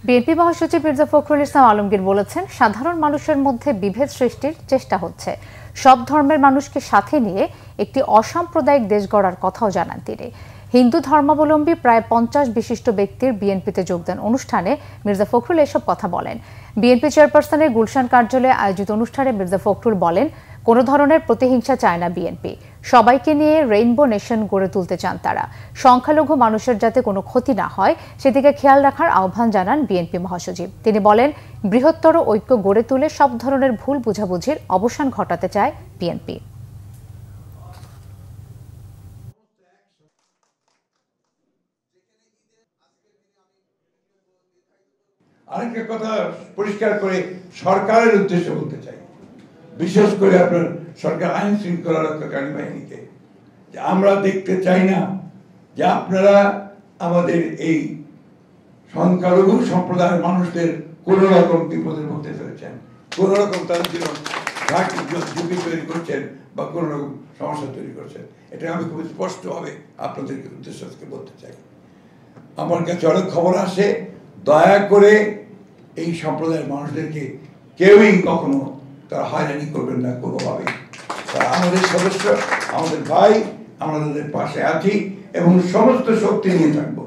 BNP মহাসচিব মির্জা ফখরুল ইসলাম আলমগীর বলেছেন, সাধারণ মানুষের মধ্যে বিভেদ সৃষ্টির চেষ্টা হচ্ছে। সব ধর্মের মানুষকে সাথে নিয়ে একটি অসাম্প্রদায়িক দেশ গড়ার কথাও জানান তিনি। হিন্দু ধর্মাবলম্বী প্রায় 50 বিশিষ্ট ব্যক্তির বিএনপিতে যোগদান অনুষ্ঠানে মির্জা ফখরুল এসব কথা বলেন। বিএনপি চেয়ারপারসনের গুলশান কার্যালয়ে আয়োজিত অনুষ্ঠানে মির্জা ফখরুল বলেন, কোনো ধরনের প্রতিহিংসা চায় না বিএনপি। সবাইকে নিয়ে রেইনবো নেশন গড়ে তুলতে চান তারা। সংখ্যালঘু মানুষের যাতে কোনো ক্ষতি না হয় সেদিকে খেয়াল রাখার আহ্বান জানান বিএনপি মহাসচিব। তিনি বলেন, বৃহত্তর ঐক্য গড়ে তুলে সব ধরনের ভুল বুঝাবুঝির অবসান ঘটাতে চায় বিএনপি। আরেকটা কথা পরিষ্কার করে সরকারের উদ্দেশ্যে বলতে চাই, বিশেষ করে আপনার সরকার আইন শৃঙ্খলা রক্ষাকারী বাহিনীকে, যে আমরা দেখতে চাই না যে আপনারা আমাদের এই সংখ্যালঘু সম্প্রদায়ের মানুষদের কোন রকম বিপদের মধ্যে ফেলেছেন, কোন রকম তাদের জীবন ঝুঁকি তৈরি করছেন বা কোন রকম সমস্যা তৈরি করছেন। এটা আমি খুব স্পষ্টভাবে আপনাদেরকে উদ্দেশ্য বলতে চাই। আমার কাছে অনেক খবর আসে, দয়া করে এই সম্প্রদায়ের মানুষদেরকে কেউই কখনো তারা হয়রানি করবেন না কোনোভাবে। তারা আমাদের সদস্য, আমাদের ভাই, আমরা তাদের পাশে আছি এবং সমস্ত শক্তি নিয়ে থাকবো।